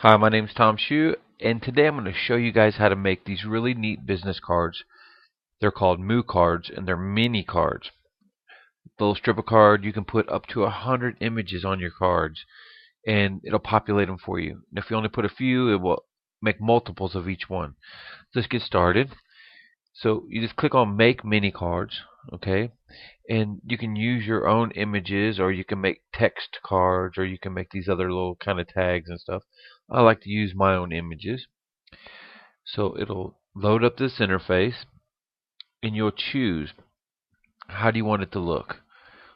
Hi, my name's Tom Shue, and today I'm going to show you guys how to make these really neat business cards. They're called Moo cards, and they're mini cards. Little strip of card, you can put up to 100 images on your cards, and it'll populate them for you. And if you only put a few, it will make multiples of each one. Let's get started. So you just click on Make Mini Cards, okay? And you can use your own images, or you can make text cards, or you can make these other little kind of tags and stuff. I like to use my own images. So it'll load up this interface, and you'll choose how do you want it to look.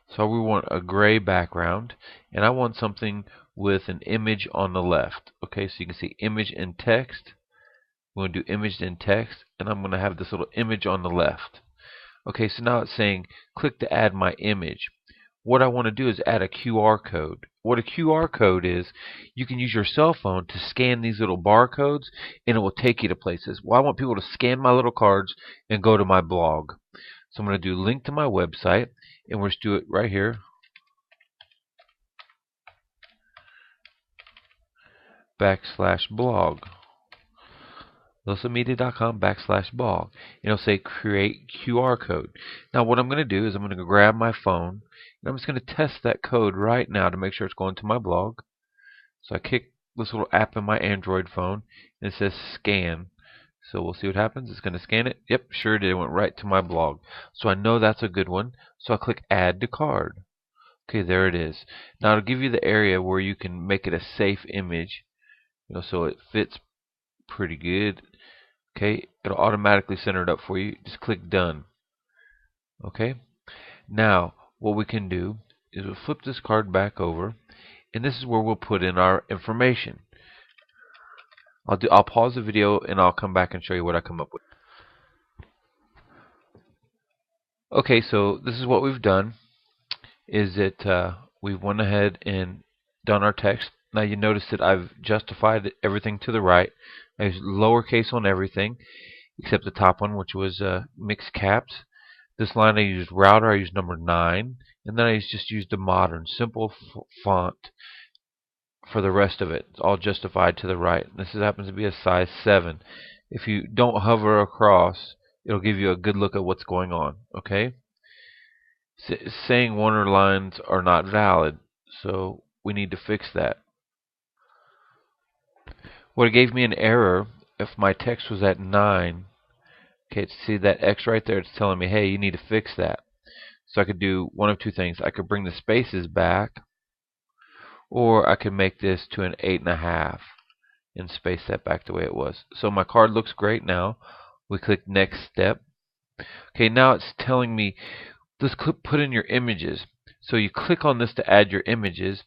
So we want a gray background, and I want something with an image on the left. Okay, so you can see image and text. We're going to do image and text, and I'm going to have this little image on the left. Okay, so now it's saying click to add my image. What I want to do is add a QR code. What a QR code is, you can use your cell phone to scan these little barcodes, and it will take you to places. Well, I want people to scan my little cards and go to my blog. So I'm going to do link to my website, and we'll just do it right here. /blog. LissaMedia.com/blog. And it'll say create QR code. Now what I'm going to do is I'm going to grab my phone, and I'm just going to test that code right now to make sure it's going to my blog. So I kick this little app in my Android phone, and it says scan. So we'll see what happens. It's going to scan it. Yep, sure did. It went right to my blog. So I know that's a good one. So I click add to card. Okay, there it is. Now it'll give you the area where you can make it a safe image, so it fits pretty good. Okay, it'll automatically center it up for you. Just click done. Okay, now what we can do is we'll flip this card back over, and this is where we'll put in our information. I'll pause the video and I'll come back and show you what I come up with. Okay, so this is what we've done. Is that we've went ahead and done our text. Now you notice that I've justified everything to the right. I used lowercase on everything except the top one, which was mixed caps. This line I used router, I used number 9, and then I just used the modern simple font for the rest of it. It's all justified to the right. This happens to be a size 7. If you don't hover across, it'll give you a good look at what's going on. Okay, saying Warner lines are not valid, so we need to fix that. Well, it gave me an error if my text was at 9. Okay, see that X right there? It's telling me, hey, you need to fix that. So I could do one of two things. I could bring the spaces back, or I could make this to an 8.5 and space that back the way it was. So my card looks great now. We click next step. Okay, now it's telling me, let's put in your images. So you click on this to add your images,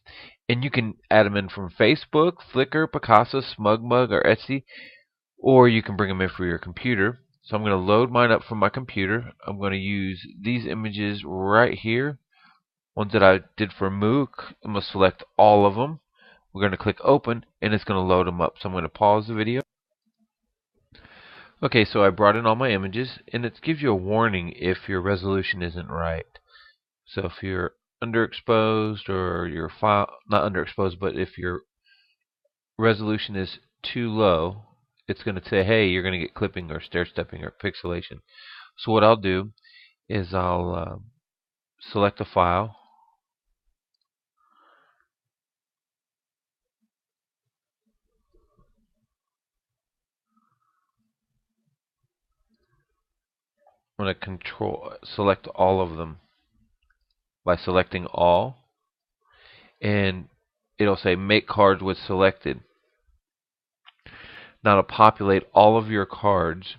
and you can add them in from Facebook, Flickr, Picasa, SmugMug, or Etsy, or you can bring them in for your computer. So I'm going to load mine up from my computer. I'm going to use these images right here, ones that I did for Mook. I'm going to select all of them. We're going to click open, and it's going to load them up. So I'm going to pause the video. Okay, so I brought in all my images, and it gives you a warning if your resolution isn't right. So if you're underexposed, or your file, not underexposed, but if your resolution is too low, it's going to say, hey, you're going to get clipping or stair stepping or pixelation. So what I'll do is I'll select a file. I'm going to select all of them by selecting all, and it'll say make cards with selected. Now to populate all of your cards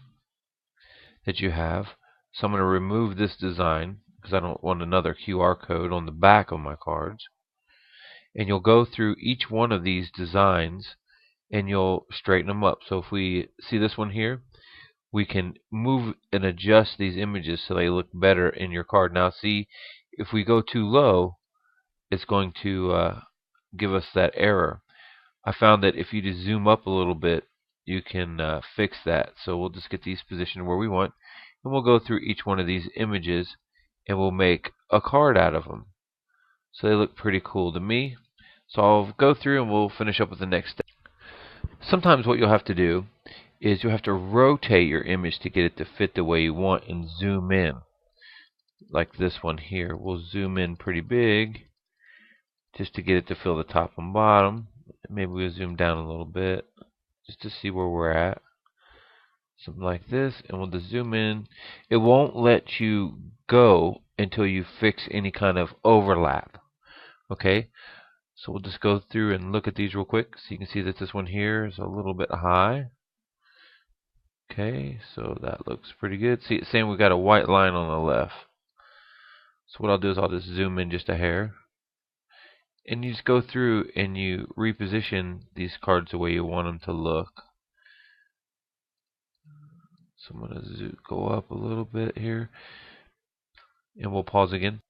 that you have, so I'm going to remove this design because I don't want another QR code on the back of my cards. And you'll go through each one of these designs and you'll straighten them up. So if we see this one here, we can move and adjust these images so they look better in your card. Now see, if we go too low, it's going to give us that error. I found that if you just zoom up a little bit, you can fix that. So we'll just get these positioned where we want, and we'll go through each one of these images and we'll make a card out of them. So they look pretty cool to me. So I'll go through and we'll finish up with the next step. Sometimes what you'll have to do is you'll have to rotate your image to get it to fit the way you want and zoom in. Like this one here. We'll zoom in pretty big just to get it to fill the top and bottom. Maybe we'll zoom down a little bit just to see where we're at. Something like this, and we'll just zoom in. It won't let you go until you fix any kind of overlap. Okay, so we'll just go through and look at these real quick. So you can see that this one here is a little bit high. Okay, so that looks pretty good. See, it's saying we got a white line on the left. So what I'll do is I'll just zoom in just a hair. And you just go through and you reposition these cards the way you want them to look. So I'm going to go up a little bit here. And we'll pause again.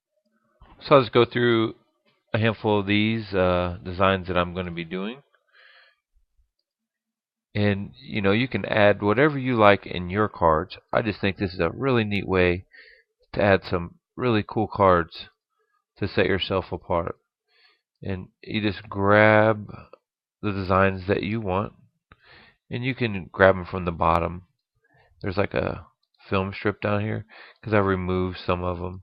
So I'll just go through a handful of these designs that I'm going to be doing. And you can add whatever you like in your cards. I just think this is a really neat way to add some really cool cards to set yourself apart. And you just grab the designs that you want, and you can grab them from the bottom. There's like a film strip down here because I removed some of them.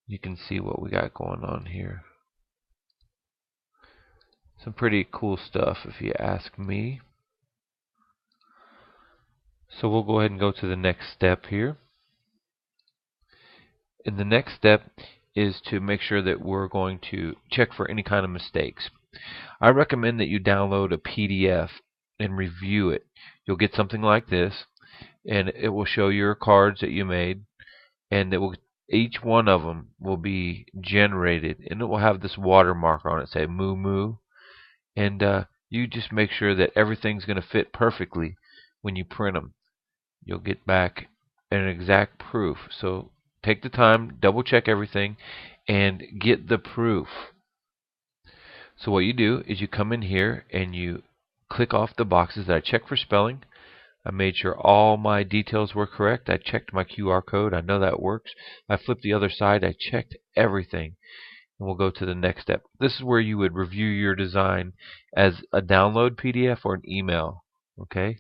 You can see what we got going on here. Some pretty cool stuff if you ask me. So we'll go ahead and go to the next step here. And the next step is to make sure that we're going to check for any kind of mistakes. I recommend that you download a PDF and review it. You'll get something like this, and it will show your cards that you made, and each one of them will be generated, and it will have this watermark on it, say moo moo, and you just make sure that everything's going to fit perfectly when you print them. You'll get back an exact proof. So take the time, double check everything, and get the proof. So what you do is you come in here and you click off the boxes that I checked for spelling. I made sure all my details were correct. I checked my QR code. I know that works. I flipped the other side. I checked everything. And we'll go to the next step. This is where you would review your design as a download PDF or an email. Okay?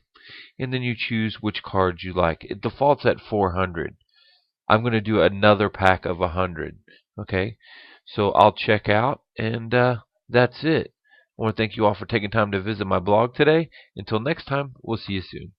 And then you choose which cards you like. It defaults at 400. I'm going to do another pack of 100. Okay? So I'll check out, and that's it. I want to thank you all for taking time to visit my blog today. Until next time, we'll see you soon.